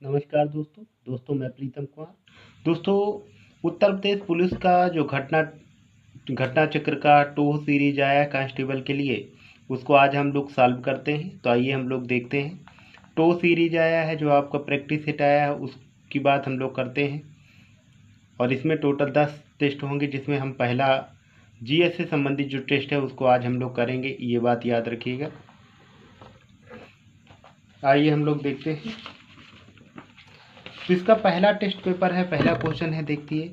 नमस्कार दोस्तों मैं प्रीतम कुमार। दोस्तों, उत्तर प्रदेश पुलिस का जो घटना घटना चक्र का टू सीरीज आया है कांस्टेबल के लिए, उसको आज हम लोग सॉल्व करते हैं। तो आइए हम लोग देखते हैं। टू सीरीज आया है जो आपका प्रैक्टिस सेट आया है, उसकी बात हम लोग करते हैं। और इसमें टोटल 10 टेस्ट होंगे, जिसमें हम पहला जीएस से संबंधित जो टेस्ट है उसको आज हम लोग करेंगे, ये बात याद रखिएगा। आइए हम लोग देखते हैं। तो इसका पहला टेस्ट पेपर है, पहला क्वेश्चन है, देखिए।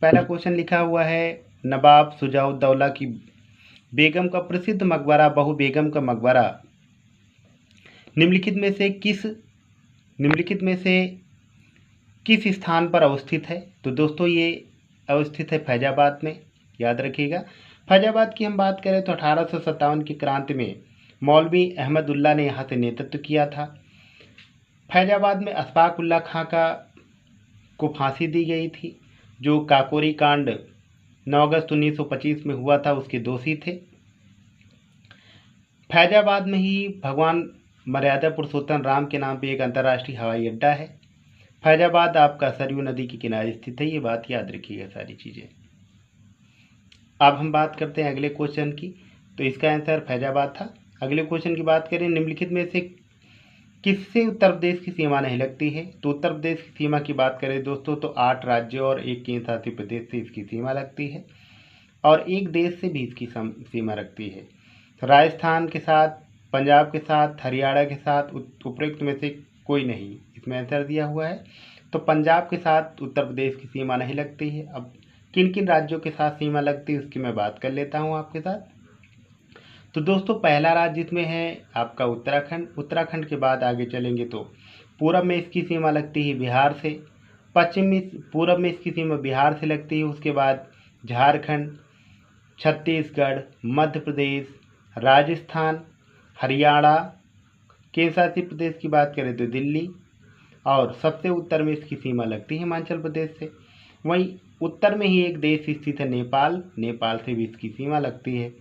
पहला क्वेश्चन लिखा हुआ है, नवाब शुजाउद्दौला की बेगम का प्रसिद्ध मकबरा बहू बेगम का मकबरा निम्नलिखित में से किस स्थान पर अवस्थित है। तो दोस्तों ये अवस्थित है फैजाबाद में, याद रखिएगा। फैजाबाद की हम बात करें तो 1857 की क्रांति में मौलवी अहमदुल्ला ने यहाँ से नेतृत्व किया था। फैजाबाद में अशफाक उल्लाह खां को फांसी दी गई थी, जो काकोरी कांड 9 अगस्त 1925 में हुआ था, उसके दोषी थे। फैजाबाद में ही भगवान मर्यादा पुरुषोत्तम राम के नाम पे एक अंतर्राष्ट्रीय हवाई अड्डा है। फैजाबाद आपका सरयू नदी के किनारे स्थित है, ये बात याद रखिएगा सारी चीज़ें। अब हम बात करते हैं अगले क्वेश्चन की। तो इसका आंसर फैजाबाद था। अगले क्वेश्चन की बात करें, निम्नलिखित में से किससे उत्तर प्रदेश की सीमा नहीं लगती है। तो उत्तर प्रदेश की सीमा की बात करें दोस्तों तो 8 राज्यों और एक केंद्र शासित प्रदेश से इसकी सीमा लगती है, और एक देश से भी इसकी सीमा लगती है। राजस्थान के साथ, पंजाब के साथ, हरियाणा के साथ उपरोक्त में से कोई नहीं, इसमें आंसर दिया हुआ है। तो पंजाब के साथ उत्तर प्रदेश की सीमा नहीं लगती है। अब किन किन राज्यों के साथ सीमा लगती है उसकी मैं बात कर लेता हूँ आपके साथ। तो दोस्तों पहला राज्य जिसमें है आपका उत्तराखंड। उत्तराखंड के बाद आगे चलेंगे तो पूरब में इसकी सीमा लगती है बिहार से, पूरब में इसकी सीमा बिहार से लगती है। उसके बाद झारखंड, छत्तीसगढ़, मध्य प्रदेश, राजस्थान, हरियाणा, केंद्र शासित प्रदेश की बात करें तो दिल्ली, और सबसे उत्तर में इसकी सीमा लगती है हिमाचल प्रदेश से। वहीं उत्तर में ही एक देश स्थित है नेपाल, नेपाल से भी इसकी सीमा लगती है।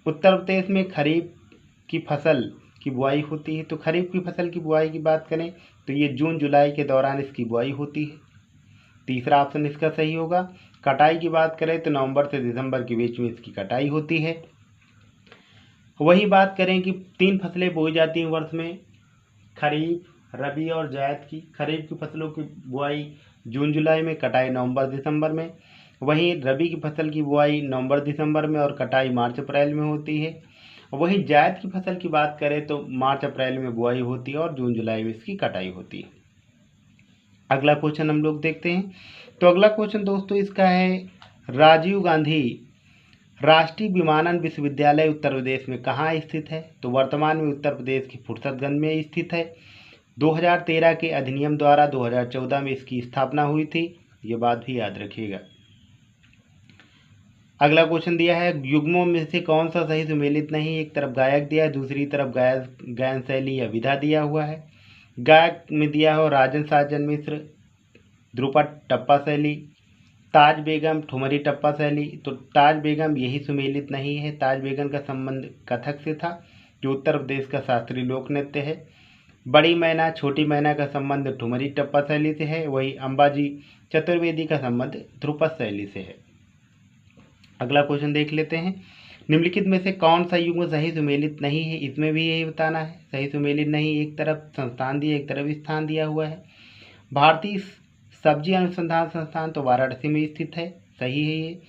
उत्तर प्रदेश में खरीफ की फसल की बुआई होती है। तो खरीफ की फसल की बुआई की बात करें तो ये जून जुलाई के दौरान इसकी बुआई होती है। तीसरा ऑप्शन इसका सही होगा। कटाई की बात करें तो नवंबर से दिसंबर के बीच में इसकी कटाई होती है। वही बात करें कि 3 फसलें बोई जाती हैं वर्ष में, खरीफ, रबी और जायद की। खरीफ की फसलों की बुआई जून जुलाई में, कटाई नवंबर दिसंबर में। वहीं रबी की फसल की बुआई नवंबर दिसंबर में और कटाई मार्च अप्रैल में होती है। वहीं जायद की फसल की बात करें तो मार्च अप्रैल में बुआई होती है और जून जुलाई में इसकी कटाई होती है। अगला क्वेश्चन हम लोग देखते हैं। तो अगला क्वेश्चन दोस्तों इसका है, राजीव गांधी राष्ट्रीय विमानन विश्वविद्यालय उत्तर प्रदेश में कहाँ स्थित है। तो वर्तमान में उत्तर प्रदेश की फुर्सतगंज में स्थित है। 2013 के अधिनियम द्वारा 2014 में इसकी स्थापना हुई थी, ये बात भी याद रखिएगा। अगला क्वेश्चन दिया है, युग्मों में से कौन सा सही सुमेलित नहीं। एक तरफ गायक दिया है, दूसरी तरफ गायन शैली या विधा दिया हुआ है। गायक में दिया हो राजन साजन मिश्र, ध्रुपद टप्पा शैली, ताज बेगम ठुमरी टप्पा शैली। तो ताज बेगम यही सुमेलित नहीं है। ताज बेगम का संबंध कथक से था, जो उत्तर प्रदेश का शास्त्रीय लोक नृत्य है। बड़ी मैना छोटी मैना का संबंध ठुमरी टप्पा शैली से है। वही अंबाजी चतुर्वेदी का संबंध ध्रुपद शैली से है। अगला क्वेश्चन देख लेते हैं, निम्नलिखित में से कौन सा युग्म सही सुमेलित नहीं है। इसमें भी यही बताना है, सही सुमेलित नहीं। एक तरफ संस्थान दिया, एक तरफ स्थान दिया हुआ है। भारतीय सब्जी अनुसंधान संस्थान तो वाराणसी में स्थित है, सही है ये।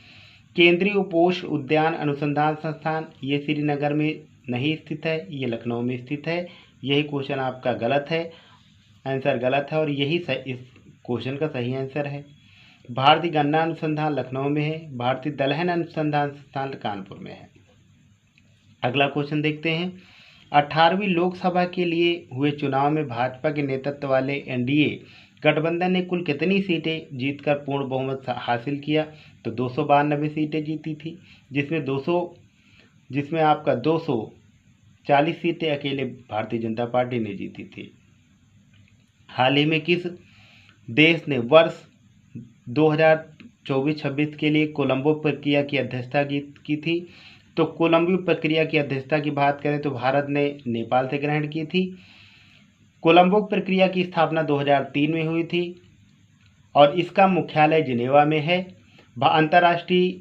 केंद्रीय उपोष उद्यान अनुसंधान संस्थान ये श्रीनगर में नहीं स्थित है, ये लखनऊ में स्थित है। यही क्वेश्चन आपका गलत है, आंसर गलत है, और यही इस क्वेश्चन का सही आंसर है। भारतीय गन्ना अनुसंधान लखनऊ में है। भारतीय दलहन अनुसंधान संस्थान कानपुर में है। अगला क्वेश्चन देखते हैं, 18वीं लोकसभा के लिए हुए चुनाव में भाजपा के नेतृत्व वाले एनडीए गठबंधन ने कुल कितनी सीटें जीतकर पूर्ण बहुमत हासिल किया। तो 292 सीटें जीती थी, जिसमें आपका 240 सीटें अकेले भारतीय जनता पार्टी ने जीती थी। हाल ही में किस देश ने वर्ष 2024-26 के लिए कोलंबो प्रक्रिया की अध्यक्षता की थी। तो कोलंबो प्रक्रिया की अध्यक्षता की बात करें तो भारत ने नेपाल से ग्रहण की थी। कोलंबो प्रक्रिया की स्थापना 2003 में हुई थी और इसका मुख्यालय जिनेवा में है। अंतर्राष्ट्रीय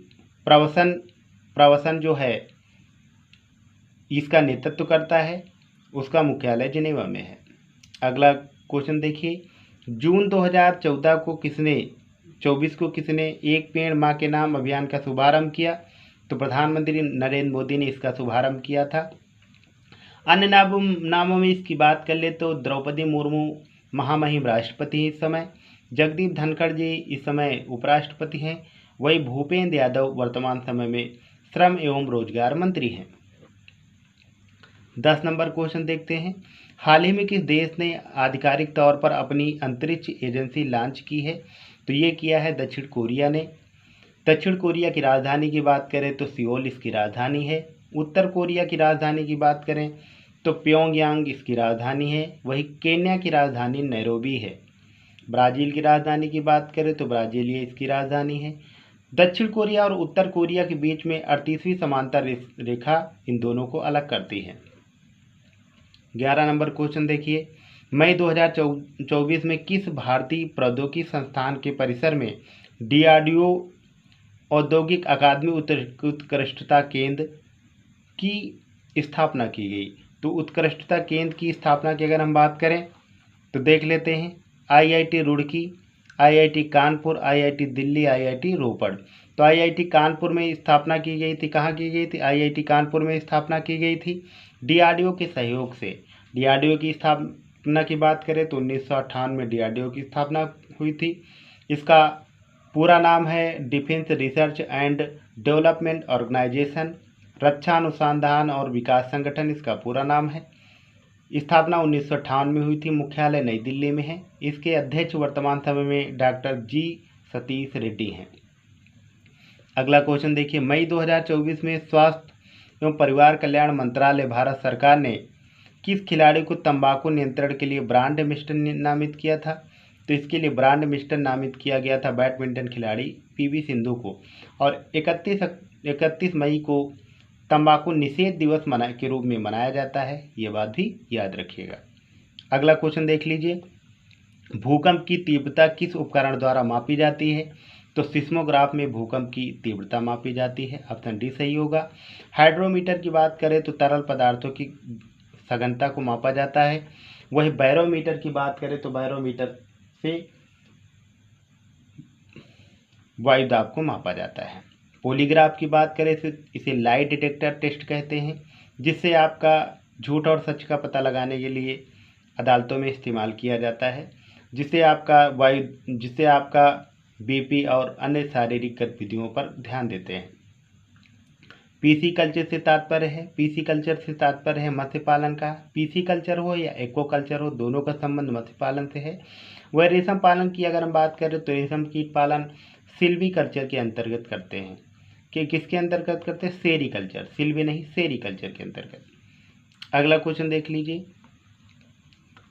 प्रवसन जो है इसका नेतृत्व करता है, उसका मुख्यालय जिनेवा में है। अगला क्वेश्चन देखिए, जून 2014 को 24 को किसने एक पेड़ माँ के नाम अभियान का शुभारंभ किया? तो प्रधानमंत्री नरेंद्र मोदी ने इसका शुभारंभ किया था। अन्य नामों में इसकी बात कर ले तो द्रौपदी मुर्मू महामहिम राष्ट्रपति इस समय, जगदीप धनखड़ जी इस समय उपराष्ट्रपति हैं, वही भूपेंद्र यादव वर्तमान समय में श्रम एवं रोजगार मंत्री हैं। 10 नंबर क्वेश्चन देखते हैं, हाल ही में किस देश ने आधिकारिक तौर पर अपनी अंतरिक्ष एजेंसी लॉन्च की है? तो ये किया है दक्षिण कोरिया ने। दक्षिण कोरिया की राजधानी की बात करें तो सियोल इसकी राजधानी है। उत्तर कोरिया की राजधानी की बात करें तो प्योंगयांग इसकी राजधानी है। वही केन्या की राजधानी नैरोबी है। ब्राज़ील की राजधानी की बात करें तो ब्राज़ीलिया इसकी राजधानी है। दक्षिण कोरिया और उत्तर कोरिया के बीच में 38वीं समांतर रेखा इन दोनों को अलग करती है। 11 नंबर क्वेश्चन देखिए, मई 2024 में किस भारतीय प्रौद्योगिकी संस्थान के परिसर में DRDO औद्योगिक अकादमी उत्कृष्टता केंद्र की स्थापना की गई? तो उत्कृष्टता केंद्र की स्थापना की अगर हम बात करें तो देख लेते हैं, IIT Roorkee, IIT Kanpur, IIT Delhi, IIT रोपड़। तो IIT कानपुर में स्थापना की गई थी। कहाँ की गई थी? IIT कानपुर में स्थापना की गई थी DRDO के सहयोग से। DRDO की स्थापना की बात करें तो 1958 में DRDO की स्थापना हुई थी। इसका पूरा नाम है defence research and development organisation, रक्षा अनुसंधान और विकास संगठन इसका पूरा नाम है। स्थापना 1958 में हुई थी। मुख्यालय नई दिल्ली में है। इसके अध्यक्ष वर्तमान समय में डॉक्टर G सतीश रेड्डी हैं। अगला क्वेश्चन देखिए, मई 2024 में स्वास्थ्य एवं परिवार कल्याण मंत्रालय भारत सरकार ने किस खिलाड़ी को तंबाकू नियंत्रण के लिए ब्रांड एम्बेसडर नामित किया था? तो इसके लिए ब्रांड एम्बेसडर नामित किया गया था बैडमिंटन खिलाड़ी PV सिंधु को। और 31 मई को तंबाकू निषेध दिवस के रूप में मनाया जाता है, ये बात भी याद रखिएगा। अगला क्वेश्चन देख लीजिए, भूकंप की तीव्रता किस उपकरण द्वारा मापी जाती है? तो सिस्मोग्राफ में भूकंप की तीव्रता मापी जाती है। ऑप्शन डी सही होगा। हाइड्रोमीटर की बात करें तो तरल पदार्थों की सघनता को मापा जाता है। वही बैरोमीटर की बात करें तो बैरोमीटर से वायु दाब को मापा जाता है। पॉलीग्राफ की बात करें तो इसे लाई डिटेक्टर टेस्ट कहते हैं, जिससे आपका झूठ और सच का पता लगाने के लिए अदालतों में इस्तेमाल किया जाता है, जिससे आपका BP और अन्य शारीरिक गतिविधियों पर ध्यान देते हैं। PC कल्चर से तात्पर्य है मत्स्य पालन का। PC कल्चर हो या एक्वा कल्चर हो, दोनों का संबंध मत्स्य पालन से है। वह रेशम पालन की अगर हम बात करें तो रेशम कीट पालन सिल्वी कल्चर के अंतर्गत करते हैं। कि किसके अंतर्गत करते हैं? सेरी कल्चर, सिल्वी नहीं, सेरी कल्चर के अंतर्गत। अगला क्वेश्चन देख लीजिए,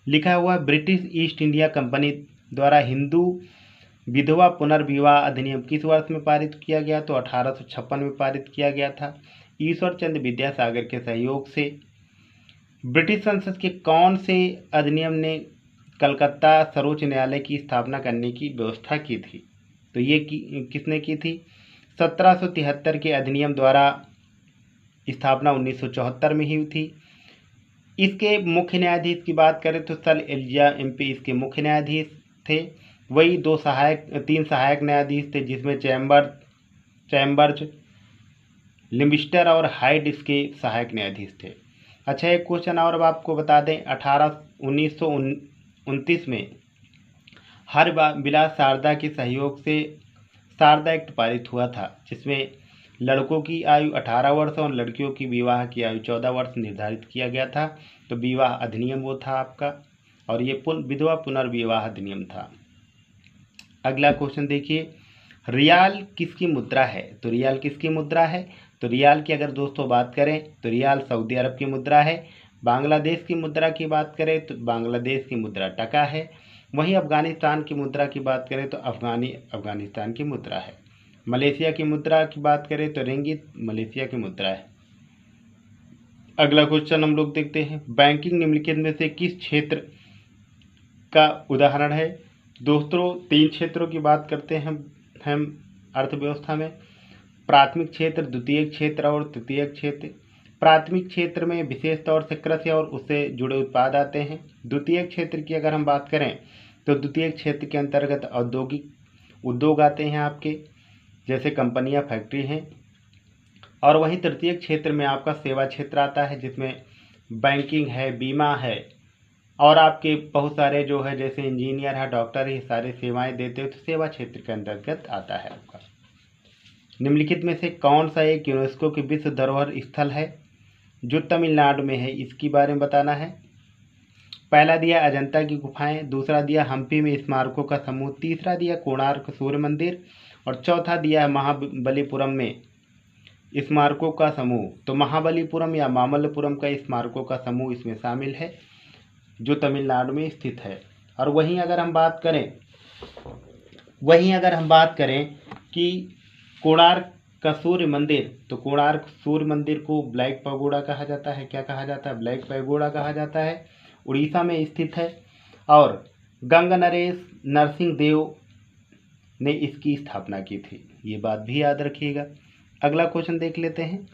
लिखा हुआ ब्रिटिश ईस्ट इंडिया कंपनी द्वारा हिंदू विधवा पुनर्विवाह अधिनियम किस वर्ष में पारित किया गया? तो 1856 में पारित किया गया था। ईश्वर चंद्र विद्यासागर के सहयोग से। ब्रिटिश संसद के कौन से अधिनियम ने कलकत्ता सर्वोच्च न्यायालय की स्थापना करने की व्यवस्था की थी? तो ये किसने की थी? 1773 के अधिनियम द्वारा स्थापना 1974 में हुई थी। इसके मुख्य न्यायाधीश की बात करें तो सर एलिजा MP इसके मुख्य न्यायाधीश थे। वही 3 सहायक न्यायाधीश थे, जिसमें चैम्बर्स, लिम्बिस्टर और हाइड इसके सहायक न्यायाधीश थे। अच्छा, एक क्वेश्चन और अब आपको बता दें, 1929 में हरविलास शारदा के सहयोग से शारदा एक्ट पारित हुआ था, जिसमें लड़कों की आयु 18 वर्ष और लड़कियों की विवाह की आयु 14 वर्ष निर्धारित किया गया था। तो विवाह अधिनियम वो था आपका, और ये विधवा पुनर्विवाह अधिनियम था। अगला क्वेश्चन देखिए, रियाल किसकी मुद्रा है? तो रियाल किसकी मुद्रा है? तो रियाल की अगर दोस्तों बात करें तो रियाल सऊदी अरब की मुद्रा है। बांग्लादेश की मुद्रा की बात करें तो बांग्लादेश की मुद्रा टका है। वहीं अफगानिस्तान की मुद्रा की बात करें तो अफगानिस्तान की मुद्रा है। मलेशिया की मुद्रा की बात करें तो रिंगित मलेशिया की मुद्रा है। अगला क्वेश्चन हम लोग देखते हैं, बैंकिंग निम्नलिखित में से किस क्षेत्र का उदाहरण है। दोस्तों 3 क्षेत्रों की बात करते हैं हम अर्थव्यवस्था में, प्राथमिक क्षेत्र, द्वितीयक क्षेत्र और तृतीयक क्षेत्र। प्राथमिक क्षेत्र में विशेष तौर से कृषि और उससे जुड़े उत्पाद आते हैं। द्वितीयक क्षेत्र की अगर हम बात करें तो द्वितीयक क्षेत्र के अंतर्गत औद्योगिक उद्योग आते हैं आपके, जैसे कंपनियां, फैक्ट्री हैं। और वहीं तृतीयक क्षेत्र में आपका सेवा क्षेत्र आता है, जिसमें बैंकिंग है, बीमा है और आपके बहुत सारे जो है जैसे इंजीनियर है, डॉक्टर है, ये सारे सेवाएं देते हो, तो सेवा क्षेत्र के अंतर्गत आता है आपका। निम्नलिखित में से कौन सा एक यूनेस्को की विश्व धरोहर स्थल है जो तमिलनाडु में है, इसके बारे में बताना है। पहला दिया अजंता की गुफाएं, दूसरा दिया हम्पी में स्मारकों का समूह, तीसरा दिया कोणार्क सूर्य मंदिर और चौथा दिया है महाबलीपुरम में स्मारकों का समूह। तो महाबलीपुरम या मामल्लपुरम का स्मारकों का समूह इसमें शामिल है, जो तमिलनाडु में स्थित है। और वहीं अगर हम बात करें कि कोणार्क का सूर्य मंदिर, तो कोणार्क सूर्य मंदिर को ब्लैक पैगोडा कहा जाता है। क्या कहा जाता है? ब्लैक पैगोडा कहा जाता है। उड़ीसा में स्थित है और गंगा नरेश नरसिंह देव ने इसकी स्थापना की थी, ये बात भी याद रखिएगा। अगला क्वेश्चन देख लेते हैं।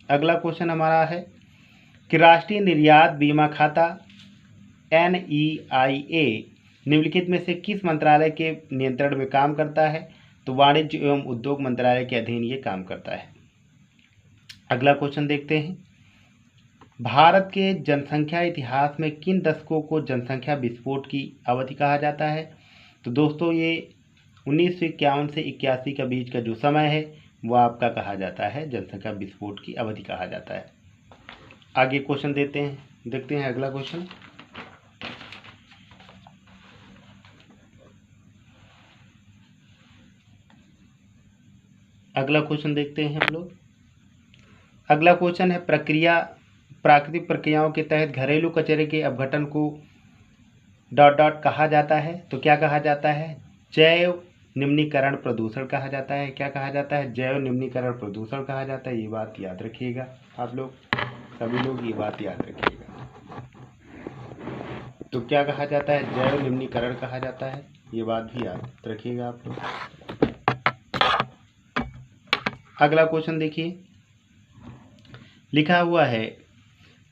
अगला क्वेश्चन हमारा है कि राष्ट्रीय निर्यात बीमा खाता NEIA निम्नलिखित में से किस मंत्रालय के नियंत्रण में काम करता है? तो वाणिज्य एवं उद्योग मंत्रालय के अधीन ये काम करता है। अगला क्वेश्चन देखते हैं। भारत के जनसंख्या इतिहास में किन दशकों को जनसंख्या विस्फोट की अवधि कहा जाता है? तो दोस्तों ये 1951 से 81 के बीच का जो समय है वो आपका कहा जाता है जनसंख्या विस्फोट की अवधि कहा जाता है। आगे क्वेश्चन देखते हैं अगला क्वेश्चन। अगला क्वेश्चन देखते हैं हम लोग। अगला क्वेश्चन है प्राकृतिक प्रक्रियाओं के तहत घरेलू कचरे के अपघटन को ... कहा जाता है। तो क्या कहा जाता है? जैव निम्नीकरण प्रदूषण कहा जाता है। क्या कहा जाता है? जैव निम्नीकरण प्रदूषण कहा जाता है। ये बात याद रखिएगा आप लोग, सभी लोग ये बात याद रखिएगा। तो क्या कहा जाता है? जैव निम्नीकरण कहा जाता है, ये बात भी याद रखिएगा आप लोग। अगला क्वेश्चन देखिए, लिखा हुआ है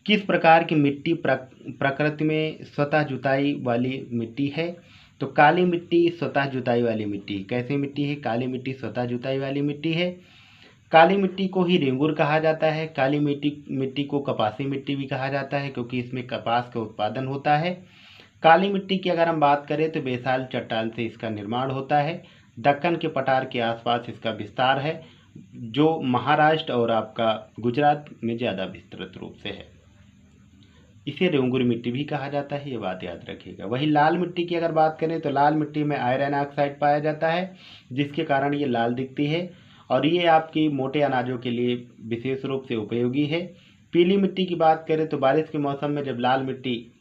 किस प्रकार की मिट्टी प्रकृति में स्वतः जुताई वाली मिट्टी है? तो काली मिट्टी स्वतः जुताई वाली मिट्टी। कैसी मिट्टी है? काली मिट्टी स्वतः जुताई वाली मिट्टी है। काली मिट्टी को ही रेंगुर कहा जाता है। काली मिट्टी को कपासी मिट्टी भी कहा जाता है, क्योंकि इसमें कपास का उत्पादन होता है। काली मिट्टी की अगर हम बात करें तो बेसाल चट्टान से इसका निर्माण होता है। दक्कन के पठार के आसपास इसका विस्तार है, जो महाराष्ट्र और आपका गुजरात में ज़्यादा विस्तृत रूप से है। इसे रेंगुर मिट्टी भी कहा जाता है, ये बात याद रखिएगा। वही लाल मिट्टी की अगर बात करें तो लाल मिट्टी में आयरन ऑक्साइड पाया जाता है, जिसके कारण ये लाल दिखती है और ये आपकी मोटे अनाजों के लिए विशेष रूप से उपयोगी है। पीली मिट्टी की बात करें तो बारिश के मौसम में जब लाल मिट्टी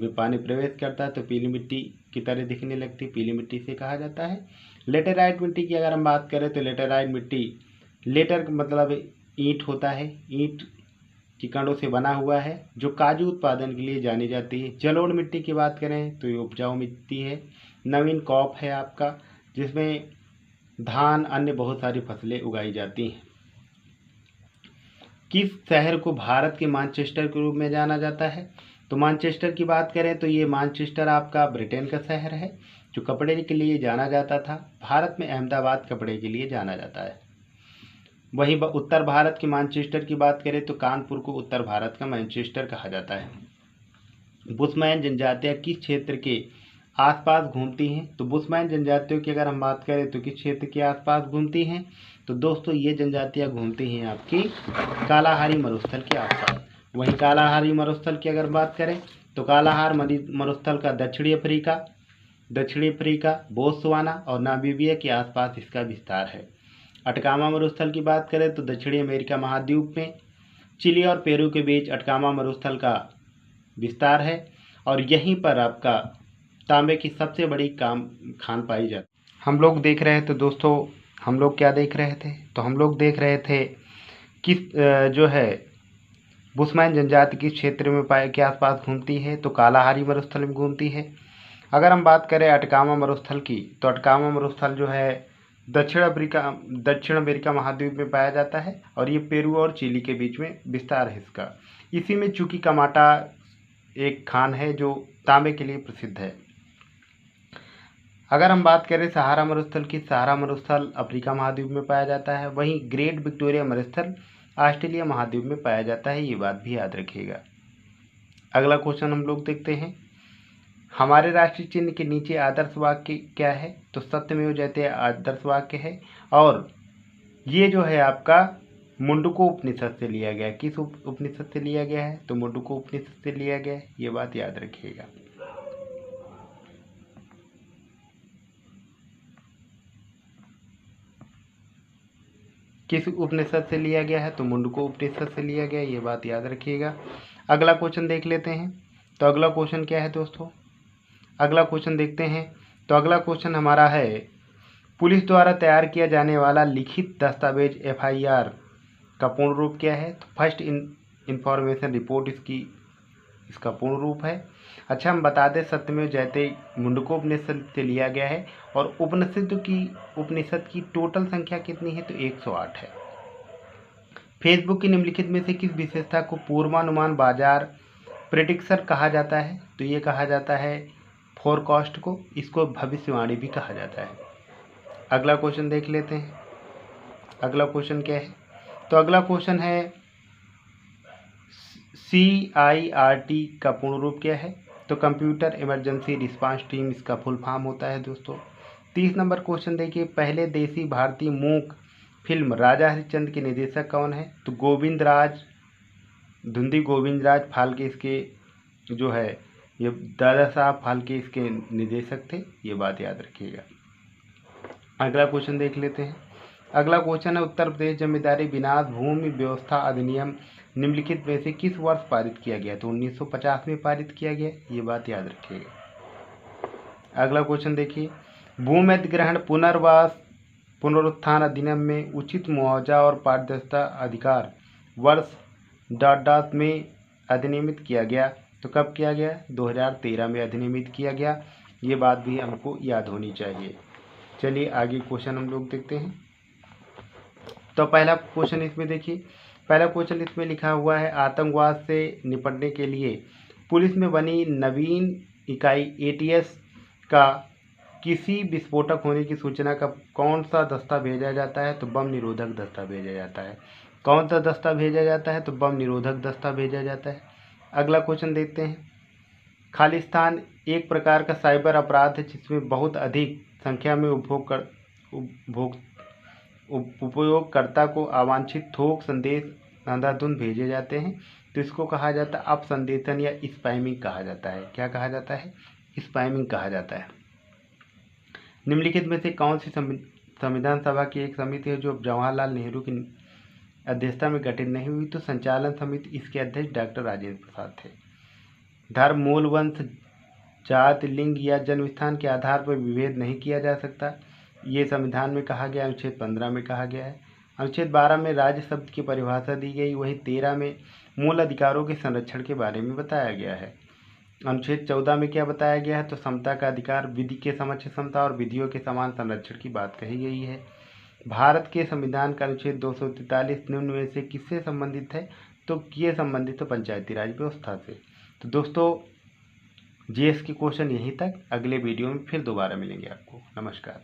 में पानी प्रवेश करता है तो पीली मिट्टी की तरह दिखने लगती, पीली मिट्टी से कहा जाता है। लेटेराइट मिट्टी की अगर हम बात करें तो लेटेराइट मिट्टी, लेटर मतलब ईंट होता है, ईंट की कणों से बना हुआ है, जो काजू उत्पादन के लिए जानी जाती है। जलोढ़ मिट्टी की बात करें तो ये उपजाऊ मिट्टी है। नवीन क्रॉप है आपका, जिसमें धान अन्य बहुत सारी फसलें उगाई जाती हैं। किस शहर को भारत के मैनचेस्टर के रूप में जाना जाता है? तो मैनचेस्टर की बात करें तो ये मैनचेस्टर आपका ब्रिटेन का शहर है, जो कपड़े के लिए जाना जाता था। भारत में अहमदाबाद कपड़े के लिए जाना जाता है। वहीं उत्तर भारत के मैनचेस्टर की बात करें तो कानपुर को उत्तर भारत का मैनचेस्टर कहा जाता है। बुशमैन जनजातियां किस क्षेत्र के आसपास घूमती हैं? तो बुशमैन जनजातियों की अगर हम बात करें तो किस क्षेत्र के आसपास घूमती हैं? तो दोस्तों ये जनजातियां घूमती हैं आपकी कालाहारी मरुस्थल के आसपास। वहीं कालाहारी मरुस्थल की अगर बात करें तो कालाहार मरुस्थल का दक्षिणी अफ्रीका, बोत्सवाना और नामीबिया के आसपास इसका विस्तार है। अटकामा मरुस्थल की बात करें तो दक्षिणी अमेरिका महाद्वीप में चिली और पेरू के बीच अटकामा मरुस्थल का विस्तार है और यहीं पर आपका तांबे की सबसे बड़ी खान पाई जाती। हम लोग देख रहे थे दोस्तों, हम लोग क्या देख रहे थे? तो हम लोग देख रहे थे कि जो है बुशमैन जनजाति किस क्षेत्र में के आसपास घूमती है? तो कालाहारी मरुस्थल में घूमती है। अगर हम बात करें अटकामा मरुस्थल की, तो अटकामा मरुस्थल जो है दक्षिण अमेरिका महाद्वीप में पाया जाता है और ये पेरू और चिली के बीच में विस्तार है इसका। इसी में चुकीकामाटा एक खान है जो तांबे के लिए प्रसिद्ध है। अगर हम बात करें सहारा मरुस्थल की, सहारा मरुस्थल अफ्रीका महाद्वीप में पाया जाता है। वहीं ग्रेट विक्टोरिया मरुस्थल ऑस्ट्रेलिया महाद्वीप में पाया जाता है, ये बात भी याद रखिएगा। अगला क्वेश्चन हम लोग देखते हैं, हमारे राष्ट्रीय चिन्ह के नीचे आदर्श वाक्य क्या है? तो सत्यमेव जयते आदर्श वाक्य है और ये जो है आपका मुंडको उपनिषद से लिया गया है। किस उपनिषद से लिया गया है? तो मुंडको उपनिषद से लिया गया है, ये बात याद रखिएगा। किस उपनिषद से लिया गया है? तो मुंडको उपनिषद से लिया गया है, ये बात याद रखिएगा। अगला क्वेश्चन देख लेते हैं। तो अगला क्वेश्चन क्या है दोस्तों? अगला क्वेश्चन देखते हैं। तो अगला क्वेश्चन हमारा है, पुलिस द्वारा तैयार किया जाने वाला लिखित दस्तावेज FIR का पूर्ण रूप क्या है? तो फर्स्ट इंफॉर्मेशन रिपोर्ट इसका पूर्ण रूप है। अच्छा, हम बता दें सत्यमेव जयते मुंडको उपनिषद से लिया गया है और उपनिषद की टोटल संख्या कितनी है? तो 108 है। फेसबुक की निम्नलिखित में से किस विशेषता को पूर्वानुमान बाजार प्रेडिक्टर कहा जाता है? तो ये कहा जाता है फोरकास्ट को, इसको भविष्यवाणी भी कहा जाता है। अगला क्वेश्चन देख लेते हैं। अगला क्वेश्चन क्या है? तो अगला क्वेश्चन है CIRT का पूर्ण रूप क्या है? तो कंप्यूटर इमरजेंसी रिस्पांस टीम इसका फुल फॉर्म होता है दोस्तों। 30 नंबर क्वेश्चन देखिए, पहले देसी भारतीय मूक फिल्म राजा हरिश्चंद्र के निर्देशक कौन है? तो धुंधी गोविंद राज फाल्के इसके जो है ये दादा साहब फाल्के इसके निर्देशक थे, ये बात याद रखिएगा। अगला क्वेश्चन देख लेते हैं। अगला क्वेश्चन है, उत्तर प्रदेश जमींदारी विनाश भूमि व्यवस्था अधिनियम निम्नलिखित में से किस वर्ष पारित किया गया? तो 1950 में पारित किया गया, ये बात याद रखिएगा। अगला क्वेश्चन देखिए, भूमि अधिग्रहण पुनरुत्थान अधिनियम में उचित मुआवजा और पारदर्शिता अधिकार वर्ष ... में अधिनियमित किया गया। तो कब किया गया? 2013 में अधिनियमित किया गया, ये बात भी हमको याद होनी चाहिए। चलिए आगे क्वेश्चन हम लोग देखते हैं। तो पहला क्वेश्चन इसमें देखिए, पहला क्वेश्चन इसमें लिखा हुआ है, आतंकवाद से निपटने के लिए पुलिस में बनी नवीन इकाई ATS का किसी विस्फोटक होने की सूचना का कौन सा दस्ता भेजा जाता है? तो बम निरोधक दस्ता भेजा जाता है। कौन सा दस्ता भेजा जाता है? तो बम निरोधक दस्ता भेजा जाता है। अगला क्वेश्चन देखते हैं, खालिस्तान एक प्रकार का साइबर अपराध है जिसमें बहुत अधिक संख्या में उपयोगकर्ता को अवांछित थोक संदेश अंधाधुंध भेजे जाते हैं। तो इसको कहा जाता है अपसंदेशन या स्पैमिंग कहा जाता है। क्या कहा जाता है? स्पैमिंग कहा जाता है। निम्नलिखित में से कौन सी संविधान सभा की एक समिति है जो जवाहरलाल नेहरू की अध्यक्षता में गठित नहीं हुई? तो संचालन समिति, इसके अध्यक्ष डॉक्टर राजेंद्र प्रसाद थे। धर्म, मूल, वंश, जाति, लिंग या जन्म स्थान के आधार पर विभेद नहीं किया जा सकता, ये संविधान में कहा गया, अनुच्छेद 15 में कहा गया है। अनुच्छेद 12 में राज्य शब्द की परिभाषा दी गई, वहीं 13 में मूल अधिकारों के संरक्षण के बारे में बताया गया है। अनुच्छेद 14 में क्या बताया गया है? तो समता का अधिकार, विधि के समक्ष समता और विधियों के समान संरक्षण की बात कही गई है। भारत के संविधान का अनुच्छेद 243 निम्न में से किससे संबंधित है? तो ये संबंधित है पंचायती राज व्यवस्था से। तो दोस्तों GS के क्वेश्चन यहीं तक, अगले वीडियो में फिर दोबारा मिलेंगे आपको। नमस्कार।